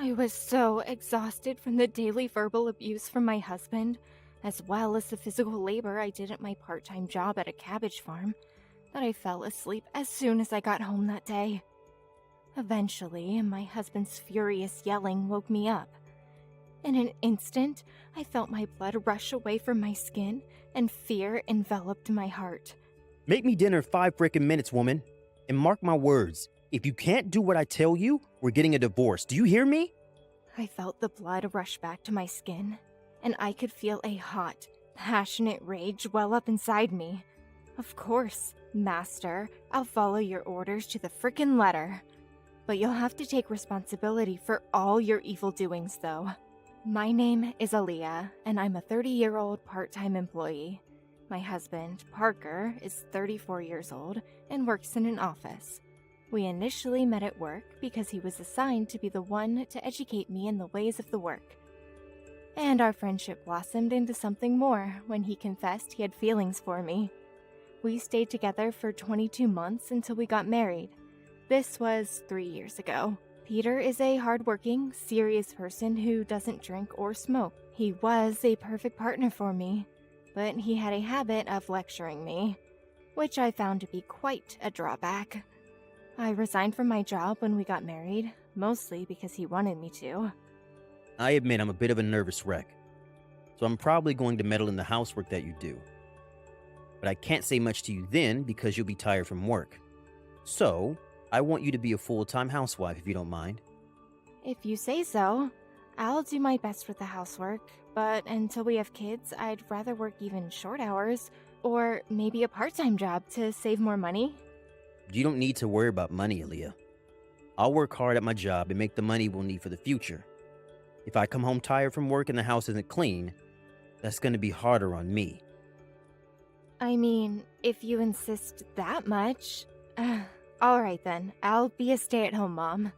I was so exhausted from the daily verbal abuse from my husband, as well as the physical labor I did at my part-time job at a cabbage farm, that I fell asleep as soon as I got home that day. Eventually, my husband's furious yelling woke me up. In an instant, I felt my blood rush away from my skin, and fear enveloped my heart. Make me dinner 5 frickin' minutes, woman. And mark my words, if you can't do what I tell you, we're getting a divorce. Do you hear me? I felt the blood rush back to my skin, and I could feel a hot, passionate rage well up inside me. Of course, Master, I'll follow your orders to the frickin' letter. But you'll have to take responsibility for all your evil doings, though. My name is Aaliyah, and I'm a 30-year-old part-time employee. My husband, Parker, is 34 years old and works in an office. We initially met at work because he was assigned to be the one to educate me in the ways of the work. And our friendship blossomed into something more when he confessed he had feelings for me. We stayed together for 22 months until we got married. This was 3 years ago. Peter is a hardworking, serious person who doesn't drink or smoke. He was a perfect partner for me, but he had a habit of lecturing me, which I found to be quite a drawback. I resigned from my job when we got married, mostly because he wanted me to. I admit I'm a bit of a nervous wreck, so I'm probably going to meddle in the housework that you do. But I can't say much to you then because you'll be tired from work. So, I want you to be a full-time housewife if you don't mind. If you say so, I'll do my best with the housework, but until we have kids, I'd rather work even short hours, or maybe a part-time job to save more money. You don't need to worry about money, Aaliyah. I'll work hard at my job and make the money we'll need for the future. If I come home tired from work and the house isn't clean, that's going to be harder on me. I mean, if you insist that much... Alright then, I'll be a stay-at-home mom.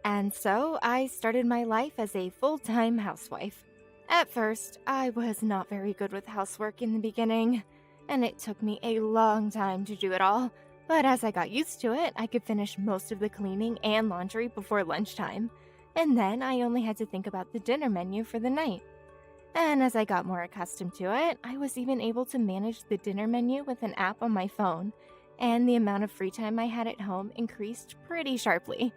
And so, I started my life as a full-time housewife. At first, I was not very good with housework in the beginning, and it took me a long time to do it all. But as I got used to it, I could finish most of the cleaning and laundry before lunchtime, and then I only had to think about the dinner menu for the night. And as I got more accustomed to it, I was even able to manage the dinner menu with an app on my phone, and the amount of free time I had at home increased pretty sharply.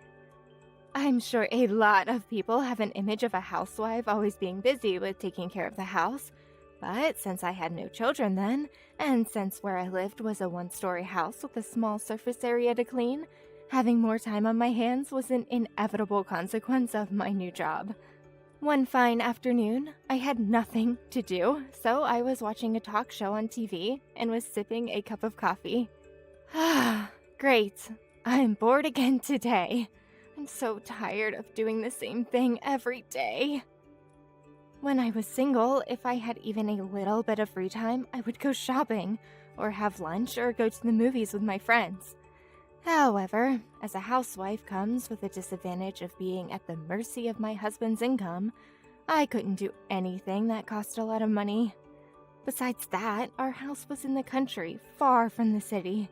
I'm sure a lot of people have an image of a housewife always being busy with taking care of the house, but since I had no children then, and since where I lived was a one-story house with a small surface area to clean, having more time on my hands was an inevitable consequence of my new job. One fine afternoon, I had nothing to do, so I was watching a talk show on TV and was sipping a cup of coffee. Ah, great. I'm bored again today. I'm so tired of doing the same thing every day. When I was single, if I had even a little bit of free time, I would go shopping, or have lunch, or go to the movies with my friends. However, as a housewife comes with the disadvantage of being at the mercy of my husband's income, I couldn't do anything that cost a lot of money. Besides that, our house was in the country, far from the city.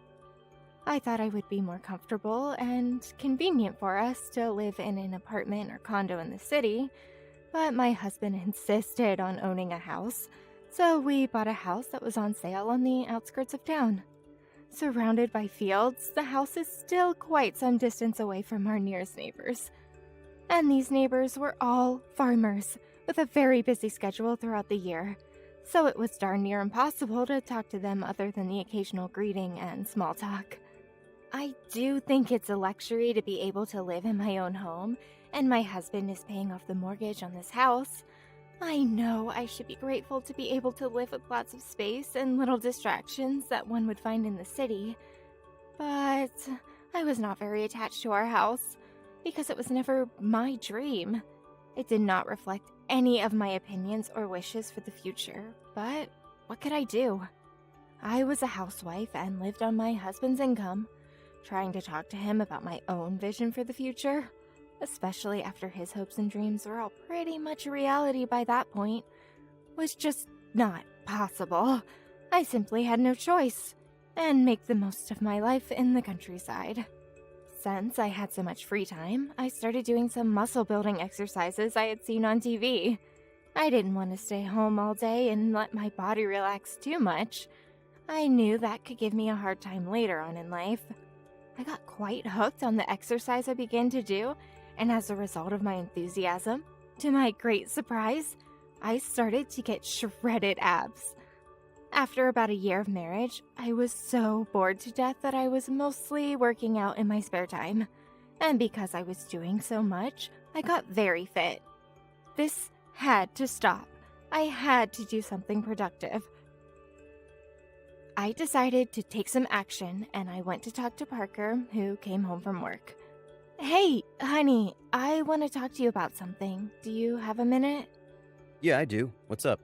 I thought I would be more comfortable and convenient for us to live in an apartment or condo in the city, but my husband insisted on owning a house, so we bought a house that was on sale on the outskirts of town. Surrounded by fields, the house is still quite some distance away from our nearest neighbors. And these neighbors were all farmers, with a very busy schedule throughout the year, so it was darn near impossible to talk to them other than the occasional greeting and small talk. I do think it's a luxury to be able to live in my own home, and my husband is paying off the mortgage on this house. I know I should be grateful to be able to live with lots of space and little distractions that one would find in the city, but I was not very attached to our house because it was never my dream. It did not reflect any of my opinions or wishes for the future, but what could I do? I was a housewife and lived on my husband's income. Trying to talk to him about my own vision for the future, especially after his hopes and dreams were all pretty much a reality by that point, was just not possible. I simply had no choice, and make the most of my life in the countryside. since I had so much free time, I started doing some muscle building exercises I had seen on TV. I didn't want to stay home all day and let my body relax too much. I knew that could give me a hard time later on in life. I got quite hooked on the exercise I began to do, and as a result of my enthusiasm, to my great surprise, I started to get shredded abs. After about a year of marriage, I was so bored to death that I was mostly working out in my spare time. And because I was doing so much, I got very fit. This had to stop. I had to do something productive. I decided to take some action, and I went to talk to Parker, who came home from work. Hey, honey, I want to talk to you about something. Do you have a minute? Yeah, I do. What's up?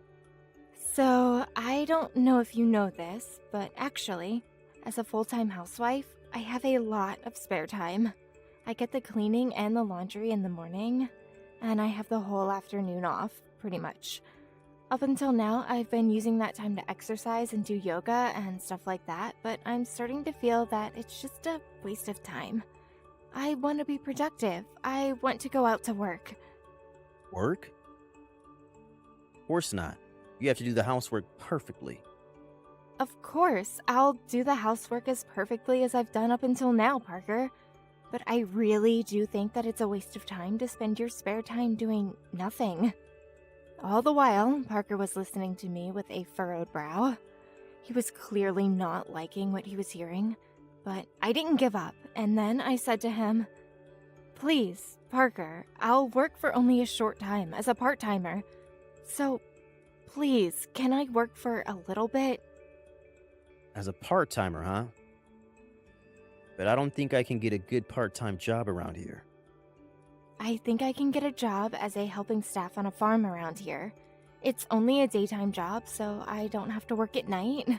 So, I don't know if you know this, but actually, as a full-time housewife, I have a lot of spare time. I get the cleaning and the laundry in the morning, and I have the whole afternoon off, pretty much. Up until now, I've been using that time to exercise and do yoga and stuff like that, but I'm starting to feel that it's just a waste of time. I want to be productive. I want to go out to work. Work? Of course not. You have to do the housework perfectly. Of course, I'll do the housework as perfectly as I've done up until now, Parker. But I really do think that it's a waste of time to spend your spare time doing nothing. All the while, Parker was listening to me with a furrowed brow. He was clearly not liking what he was hearing, but I didn't give up, and then I said to him, "Please, Parker, I'll work for only a short time as a part-timer. So, please, can I work for a little bit?" As a part-timer, huh? But I don't think I can get a good part-time job around here. I think I can get a job as a helping staff on a farm around here. It's only a daytime job, so I don't have to work at night.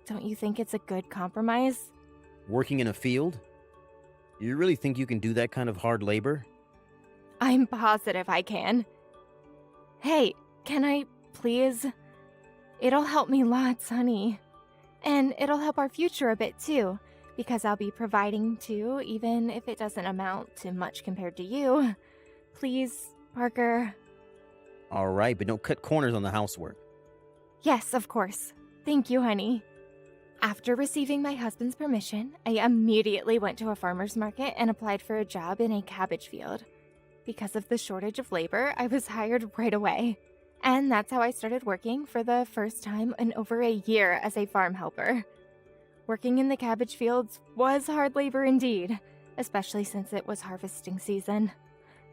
Don't you think it's a good compromise? Working in a field? You really think you can do that kind of hard labor? I'm positive I can. Hey, can I please? It'll help me lots, honey. And it'll help our future a bit too, because I'll be providing too, even if it doesn't amount to much compared to you. Please, Parker. All right, but don't cut corners on the housework. Yes, of course. Thank you, honey. After receiving my husband's permission, I immediately went to a farmer's market and applied for a job in a cabbage field. Because of the shortage of labor, I was hired right away. And that's how I started working for the first time in over a year as a farm helper. Working in the cabbage fields was hard labor indeed, especially since it was harvesting season.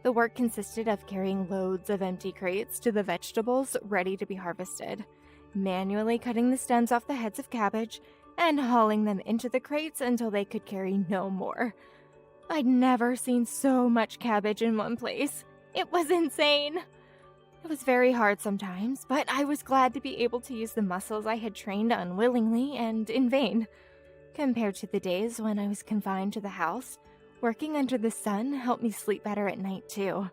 The work consisted of carrying loads of empty crates to the vegetables ready to be harvested, manually cutting the stems off the heads of cabbage, and hauling them into the crates until they could carry no more. I'd never seen so much cabbage in one place. It was insane. It was very hard sometimes, but I was glad to be able to use the muscles I had trained unwillingly and in vain. Compared to the days when I was confined to the house, working under the sun helped me sleep better at night too.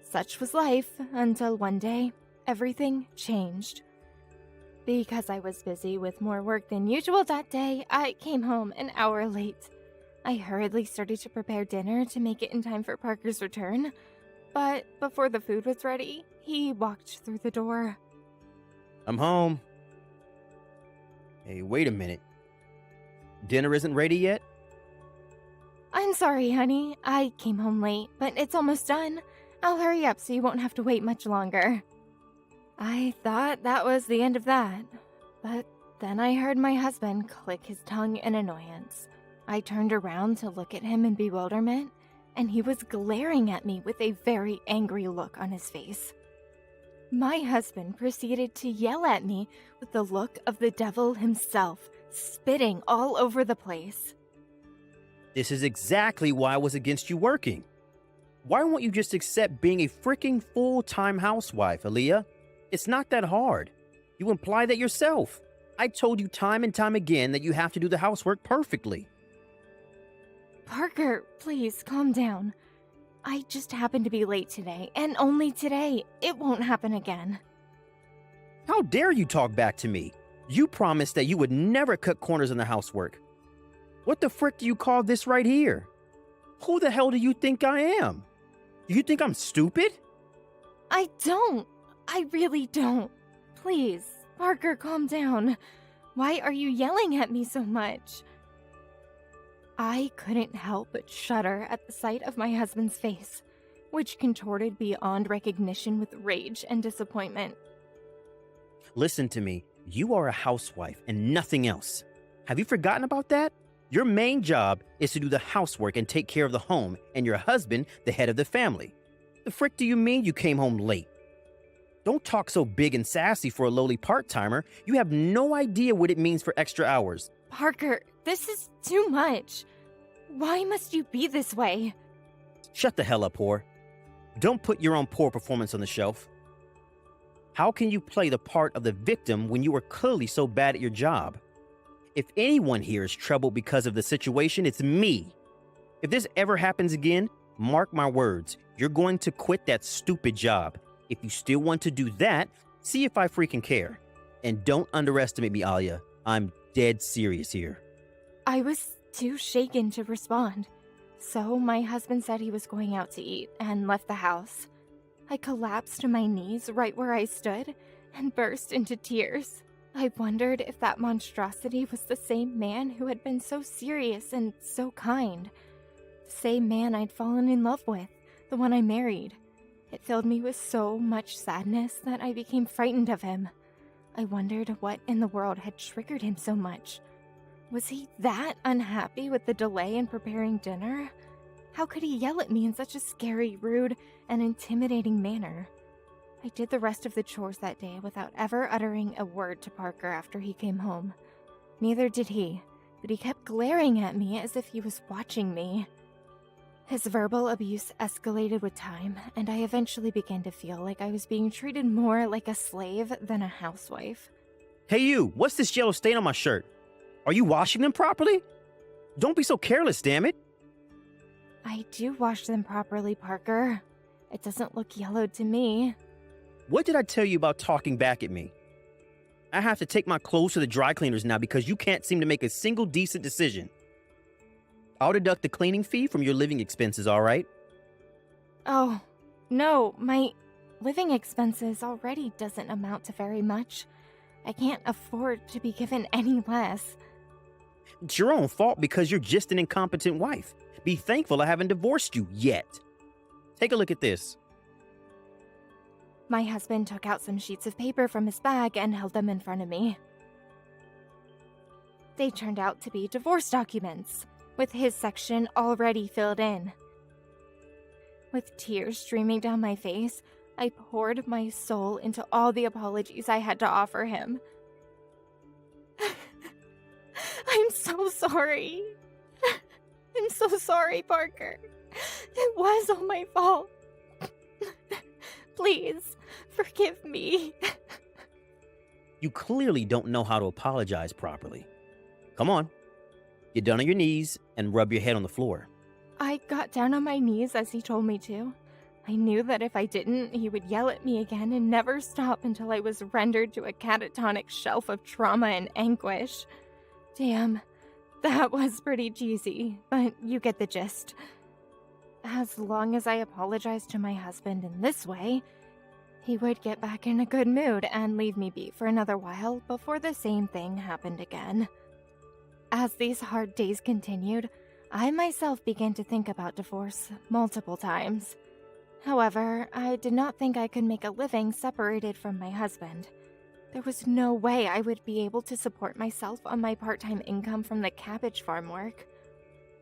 Such was life until one day, everything changed. Because I was busy with more work than usual that day, I came home an hour late. I hurriedly started to prepare dinner to make it in time for Parker's return, but before the food was ready, he walked through the door. I'm home. Hey, wait a minute. Dinner isn't ready yet? I'm sorry, honey. I came home late, but it's almost done. I'll hurry up so you won't have to wait much longer. I thought that was the end of that, but then I heard my husband click his tongue in annoyance. I turned around to look at him in bewilderment, and he was glaring at me with a very angry look on his face. My husband proceeded to yell at me with the look of the devil himself, spitting all over the place. This is exactly why I was against you working. Why won't you just accept being a freaking full-time housewife, Aaliyah? It's not that hard. You imply that yourself. I told you time and time again that you have to do the housework perfectly. Parker, please calm down. I just happened to be late today, and only today. It won't happen again. How dare you talk back to me? You promised that you would never cut corners in the housework. What the frick do you call this right here? Who the hell do you think I am? Do you think I'm stupid? I don't. I really don't. Please, Parker, calm down. Why are you yelling at me so much? I couldn't help but shudder at the sight of my husband's face, which contorted beyond recognition with rage and disappointment. Listen to me. You are a housewife and nothing else. Have you forgotten about that? Your main job is to do the housework and take care of the home, and your husband, the head of the family. The frick do you mean you came home late? Don't talk so big and sassy for a lowly part-timer. You have no idea what it means for extra hours. Parker, this is too much. Why must you be this way? Shut the hell up, whore. Don't put your own poor performance on the shelf. How can you play the part of the victim when you are clearly so bad at your job? If anyone here is troubled because of the situation, it's me. If this ever happens again, mark my words, you're going to quit that stupid job. If you still want to do that, see if I freaking care. And don't underestimate me, Alia. I'm dead serious here. I was too shaken to respond. So my husband said he was going out to eat and left the house. I collapsed to my knees right where I stood and burst into tears. I wondered if that monstrosity was the same man who had been so serious and so kind. The same man I'd fallen in love with, the one I married. It filled me with so much sadness that I became frightened of him. I wondered what in the world had triggered him so much. Was he that unhappy with the delay in preparing dinner? How could he yell at me in such a scary, rude, and intimidating manner? I did the rest of the chores that day without ever uttering a word to Parker after he came home. Neither did he, but he kept glaring at me as if he was watching me. His verbal abuse escalated with time, and I eventually began to feel like I was being treated more like a slave than a housewife. Hey you, what's this yellow stain on my shirt? Are you washing them properly? Don't be so careless, damn it. I do wash them properly, Parker. It doesn't look yellowed to me. What did I tell you about talking back at me? I have to take my clothes to the dry cleaners now because you can't seem to make a single decent decision. I'll deduct the cleaning fee from your living expenses, all right? Oh, no, my living expenses already doesn't amount to very much. I can't afford to be given any less. It's your own fault because you're just an incompetent wife. Be thankful I haven't divorced you yet. Take a look at this. My husband took out some sheets of paper from his bag and held them in front of me. They turned out to be divorce documents, with his section already filled in. With tears streaming down my face, I poured my soul into all the apologies I had to offer him. I'm so sorry. I'm so sorry, Parker. It was all my fault. Please, forgive me. You clearly don't know how to apologize properly. Come on. Get down on your knees and rub your head on the floor. I got down on my knees as he told me to. I knew that if I didn't, he would yell at me again and never stop until I was rendered to a catatonic shelf of trauma and anguish. Damn, that was pretty cheesy, but you get the gist. As long as I apologized to my husband in this way, he would get back in a good mood and leave me be for another while before the same thing happened again. As these hard days continued, I myself began to think about divorce multiple times. However, I did not think I could make a living separated from my husband. There was no way I would be able to support myself on my part-time income from the cabbage farm work.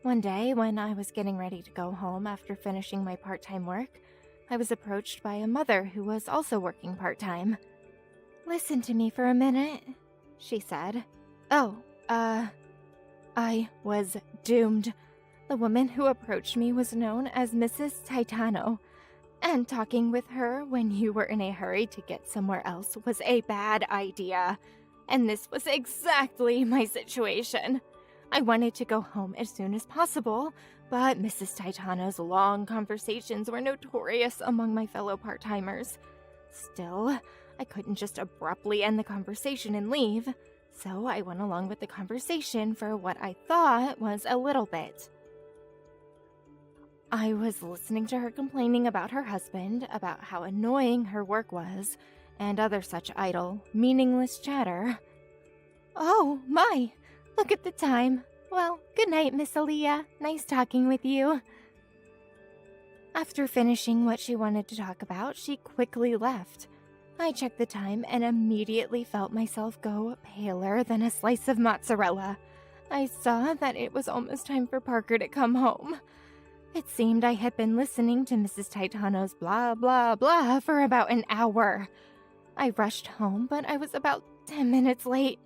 One day, when I was getting ready to go home after finishing my part-time work, I was approached by a mother who was also working part-time. "Listen to me for a minute," she said. I was doomed. The woman who approached me was known as Mrs. Titano, and talking with her when you were in a hurry to get somewhere else was a bad idea. And this was exactly my situation. I wanted to go home as soon as possible, but Mrs. Titano's long conversations were notorious among my fellow part-timers. Still, I couldn't just abruptly end the conversation and leave, so I went along with the conversation for what I thought was a little bit. I was listening to her complaining about her husband, about how annoying her work was, and other such idle, meaningless chatter. Oh, my! Look at the time. Well, good night, Miss Aaliyah. Nice talking with you. After finishing what she wanted to talk about, she quickly left. I checked the time and immediately felt myself go paler than a slice of mozzarella. I saw that it was almost time for Parker to come home. It seemed I had been listening to Mrs. Titano's blah blah blah for about an hour. I rushed home, but I was about 10 minutes late.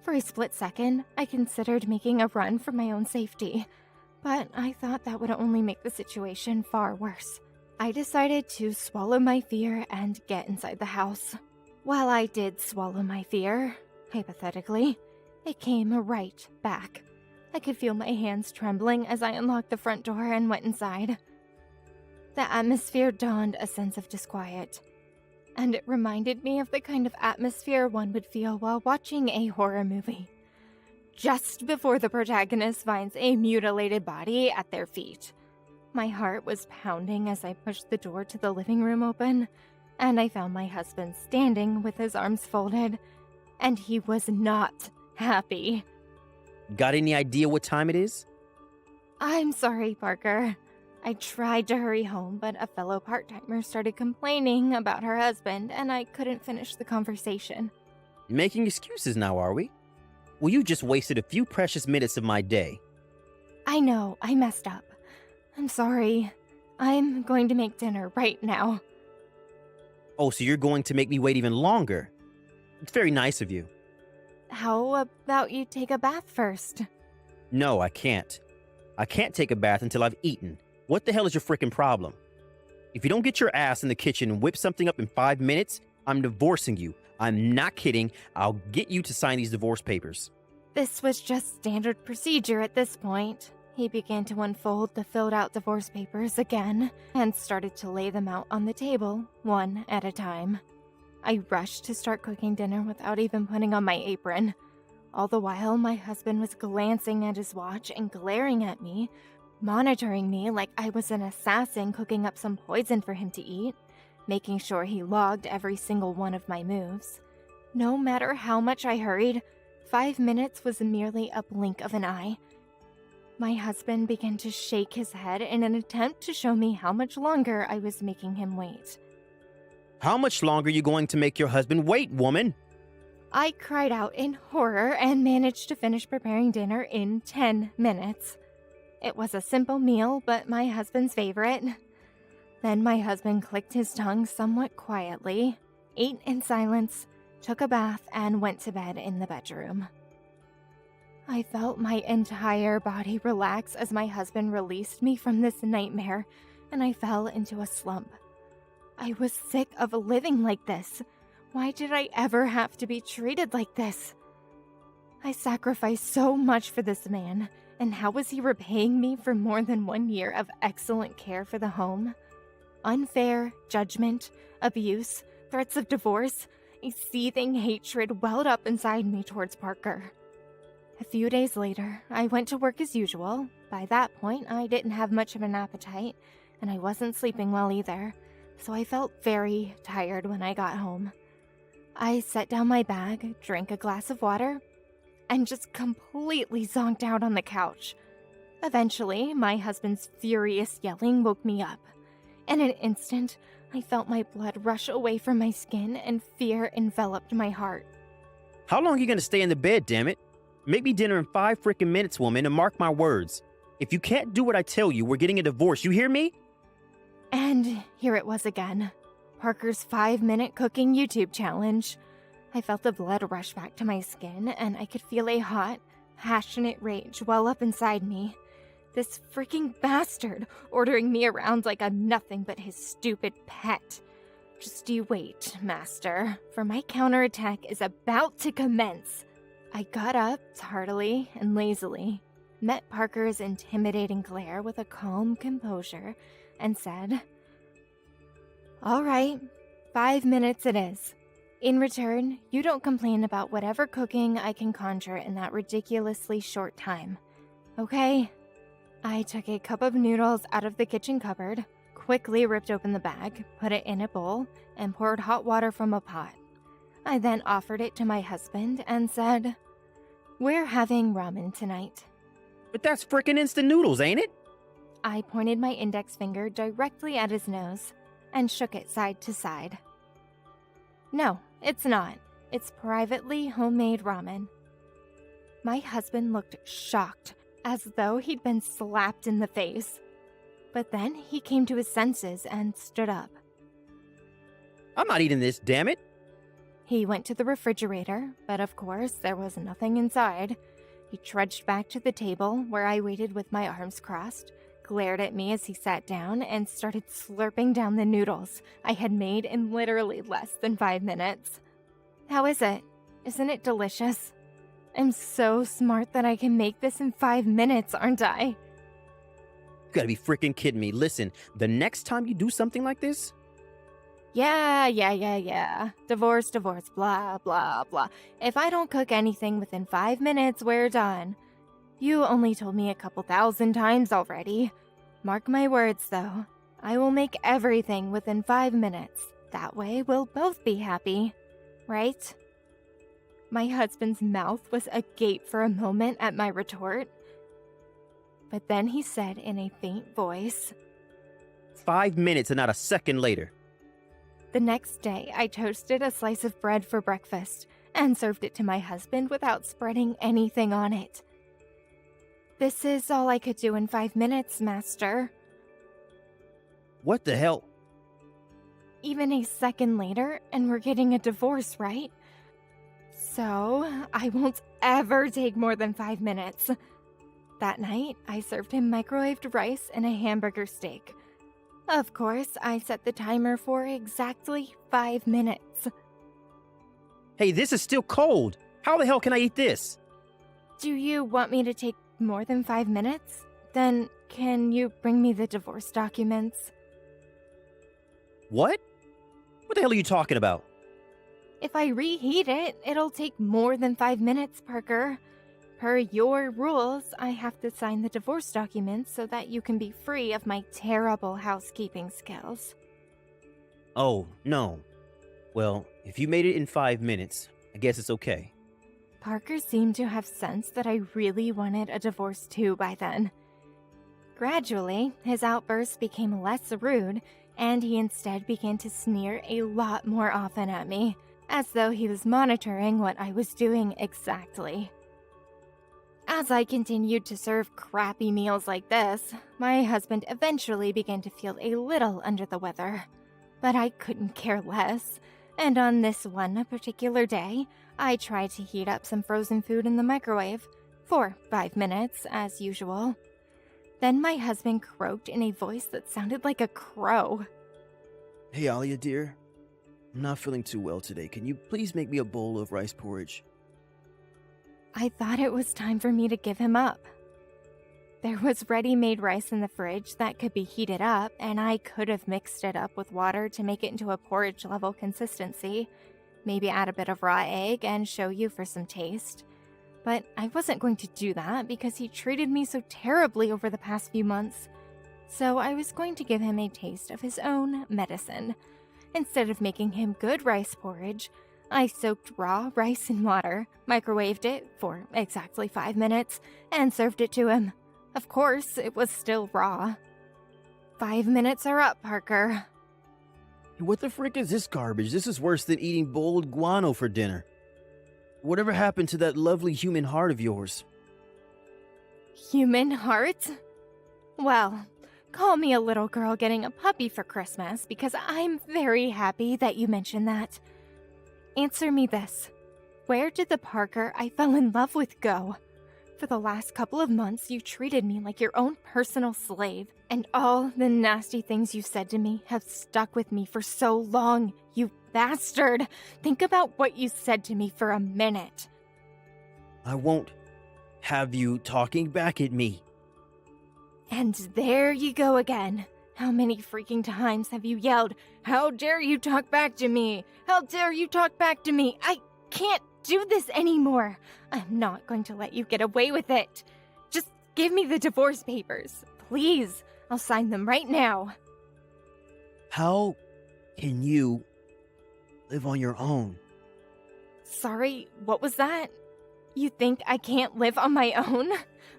For a split second, I considered making a run for my own safety, but I thought that would only make the situation far worse. I decided to swallow my fear and get inside the house. While I did swallow my fear, hypothetically, it came right back. I could feel my hands trembling as I unlocked the front door and went inside. The atmosphere dawned a sense of disquiet, and it reminded me of the kind of atmosphere one would feel while watching a horror movie. Just before the protagonist finds a mutilated body at their feet. My heart was pounding as I pushed the door to the living room open, and I found my husband standing with his arms folded, and he was not happy. Got any idea what time it is? I'm sorry, Parker. I tried to hurry home, but a fellow part-timer started complaining about her husband, and I couldn't finish the conversation. Making excuses now, are we? Well, you just wasted a few precious minutes of my day. I know, I messed up. I'm sorry. I'm going to make dinner right now. Oh, so you're going to make me wait even longer? It's very nice of you. How about you take a bath first? No, I can't. I can't take a bath until I've eaten. What the hell is your frickin' problem? If you don't get your ass in the kitchen and whip something up in 5 minutes, I'm divorcing you. I'm not kidding. I'll get you to sign these divorce papers. This was just standard procedure at this point. He began to unfold the filled-out divorce papers again and started to lay them out on the table, one at a time. I rushed to start cooking dinner without even putting on my apron. All the while, my husband was glancing at his watch and glaring at me, monitoring me like I was an assassin cooking up some poison for him to eat, making sure he logged every single one of my moves. No matter how much I hurried, 5 minutes was merely a blink of an eye. My husband began to shake his head in an attempt to show me how much longer I was making him wait. How much longer are you going to make your husband wait, woman? I cried out in horror and managed to finish preparing dinner in 10 minutes. It was a simple meal, but my husband's favorite. Then my husband clicked his tongue somewhat quietly, ate in silence, took a bath, and went to bed in the bedroom. I felt my entire body relax as my husband released me from this nightmare, and I fell into a slump. I was sick of living like this. Why did I ever have to be treated like this? I sacrificed so much for this man, and how was he repaying me for more than 1 year of excellent care for the home? Unfair judgment, abuse, threats of divorce, a seething hatred welled up inside me towards Parker. A few days later, I went to work as usual. By that point, I didn't have much of an appetite, and I wasn't sleeping well either, so I felt very tired when I got home. I set down my bag, drank a glass of water, and just completely zonked out on the couch. Eventually, my husband's furious yelling woke me up. In an instant, I felt my blood rush away from my skin and fear enveloped my heart. How long are you going to stay in the bed, damn it? Make me dinner in 5 frickin' minutes, woman, and mark my words. If you can't do what I tell you, we're getting a divorce, you hear me? And here it was again. Parker's 5-minute cooking YouTube challenge. I felt the blood rush back to my skin, and I could feel a hot, passionate rage well up inside me. This freaking bastard ordering me around like I'm nothing but his stupid pet. Just you wait, master, for my counterattack is about to commence. I got up tardily and lazily, met Parker's intimidating glare with a calm composure, and said, "All right, 5 minutes it is. In return, you don't complain about whatever cooking I can conjure in that ridiculously short time. Okay? I took a cup of noodles out of the kitchen cupboard, quickly ripped open the bag, put it in a bowl, and poured hot water from a pot. I then offered it to my husband and said, "We're having ramen tonight." But that's frickin' instant noodles, ain't it? I pointed my index finger directly at his nose and shook it side to side. "No, it's not. It's privately homemade ramen." My husband looked shocked, as though he'd been slapped in the face. But then he came to his senses and stood up. I'm not eating this, damn it. He went to the refrigerator, but of course there was nothing inside. He trudged back to the table where I waited with my arms crossed, glared at me as he sat down, and started slurping down the noodles I had made in literally less than 5 minutes. How is it? Isn't it delicious? I'm so smart that I can make this in 5 minutes, aren't I? You gotta be frickin' kidding me. Listen, the next time you do something like this... Yeah. Divorce, blah, blah, blah. If I don't cook anything within 5 minutes, we're done. You only told me a couple thousand times already. Mark my words, though. I will make everything within 5 minutes. That way, we'll both be happy. Right? My husband's mouth was agape for a moment at my retort. But then he said in a faint voice, 5 minutes and not a second later. The next day, I toasted a slice of bread for breakfast and served it to my husband without spreading anything on it. "This is all I could do in 5 minutes, master." What the hell? Even a second later, and we're getting a divorce, right? So, I won't ever take more than 5 minutes. That night, I served him microwaved rice and a hamburger steak. Of course, I set the timer for exactly 5 minutes. Hey, this is still cold. How the hell can I eat this? Do you want me to take more than 5 minutes? Then can you bring me the divorce documents? What? What the hell are you talking about? If I reheat it, it'll take more than 5 minutes, Parker. Per your rules, I have to sign the divorce documents so that you can be free of my terrible housekeeping skills. Oh, no. Well, if you made it in 5 minutes, I guess it's okay. Parker seemed to have sensed that I really wanted a divorce too by then. Gradually, his outbursts became less rude, and he instead began to sneer a lot more often at me, as though he was monitoring what I was doing exactly. As I continued to serve crappy meals like this, my husband eventually began to feel a little under the weather. But I couldn't care less, and on this one particular day, I tried to heat up some frozen food in the microwave, for 5 minutes, as usual. Then my husband croaked in a voice that sounded like a crow. Hey, Alia, dear. I'm not feeling too well today. Can you please make me a bowl of rice porridge? I thought it was time for me to give him up. There was ready-made rice in the fridge that could be heated up, and I could have mixed it up with water to make it into a porridge-level consistency, maybe add a bit of raw egg and show you for some taste. But I wasn't going to do that because he treated me so terribly over the past few months. So I was going to give him a taste of his own medicine. Instead of making him good rice porridge, I soaked raw rice in water, microwaved it for exactly 5 minutes, and served it to him. Of course, it was still raw. 5 minutes are up, Parker. What the frick is this garbage? This is worse than eating boiled guano for dinner. Whatever happened to that lovely human heart of yours? Human heart? Well, call me a little girl getting a puppy for Christmas because I'm very happy that you mentioned that. Answer me this. Where did the Parker I fell in love with go? For the last couple of months, you treated me like your own personal slave, and all the nasty things you said to me have stuck with me for so long, you bastard! Think about what you said to me for a minute. I won't have you talking back at me. And there you go again. How many freaking times have you yelled, "How dare you talk back to me? How dare you talk back to me? I can't do this anymore. I'm not going to let you get away with it. Just give me the divorce papers, please. I'll sign them right now." How can you live on your own? Sorry, what was that? You think I can't live on my own?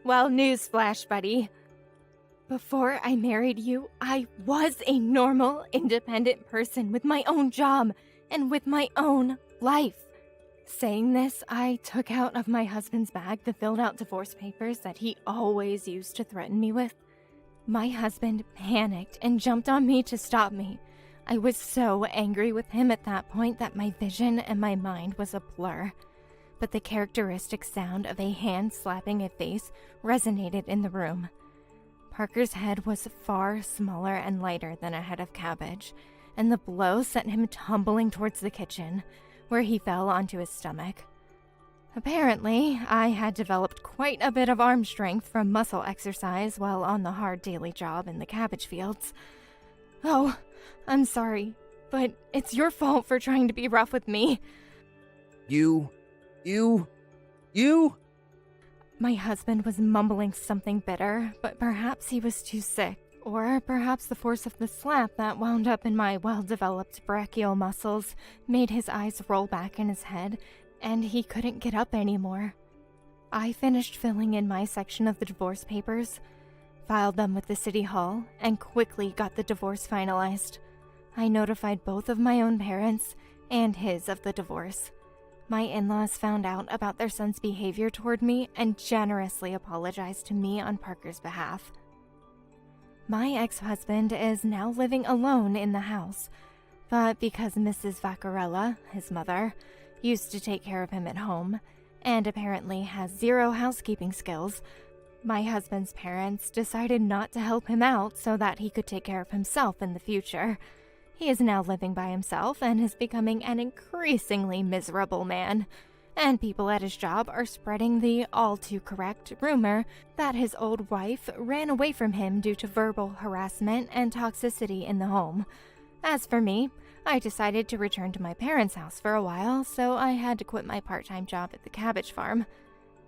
Well, newsflash, buddy. Before I married you, I was a normal, independent person with my own job and with my own life. Saying this, I took out of my husband's bag the filled-out divorce papers that he always used to threaten me with. My husband panicked and jumped on me to stop me. I was so angry with him at that point that my vision and my mind was a blur. But the characteristic sound of a hand slapping a face resonated in the room. Parker's head was far smaller and lighter than a head of cabbage, and the blow sent him tumbling towards the kitchen, where he fell onto his stomach. Apparently, I had developed quite a bit of arm strength from muscle exercise while on the hard daily job in the cabbage fields. Oh, I'm sorry, but it's your fault for trying to be rough with me. You? My husband was mumbling something bitter, but perhaps he was too sick, or perhaps the force of the slap that wound up in my well-developed brachial muscles made his eyes roll back in his head, and he couldn't get up anymore. I finished filling in my section of the divorce papers, filed them with the city hall, and quickly got the divorce finalized. I notified both of my own parents and his of the divorce. My in-laws found out about their son's behavior toward me and generously apologized to me on Parker's behalf. My ex-husband is now living alone in the house, but because Mrs. Vaccarella, his mother, used to take care of him at home, and apparently has zero housekeeping skills, my husband's parents decided not to help him out so that he could take care of himself in the future. He is now living by himself and is becoming an increasingly miserable man, and people at his job are spreading the all-too-correct rumor that his old wife ran away from him due to verbal harassment and toxicity in the home. As for me, I decided to return to my parents' house for a while, so I had to quit my part-time job at the cabbage farm.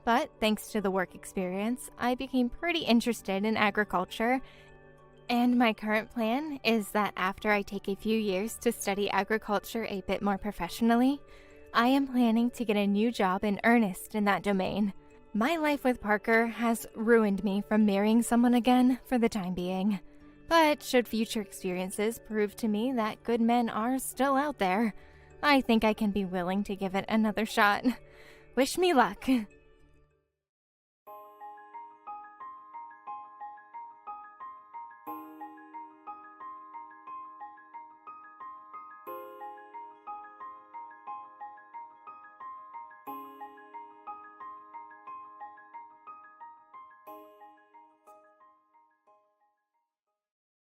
But thanks to the work experience, I became pretty interested in agriculture, and my current plan is that after I take a few years to study agriculture a bit more professionally, I am planning to get a new job in earnest in that domain. My life with Parker has ruined me from marrying someone again for the time being. But should future experiences prove to me that good men are still out there, I think I can be willing to give it another shot. Wish me luck.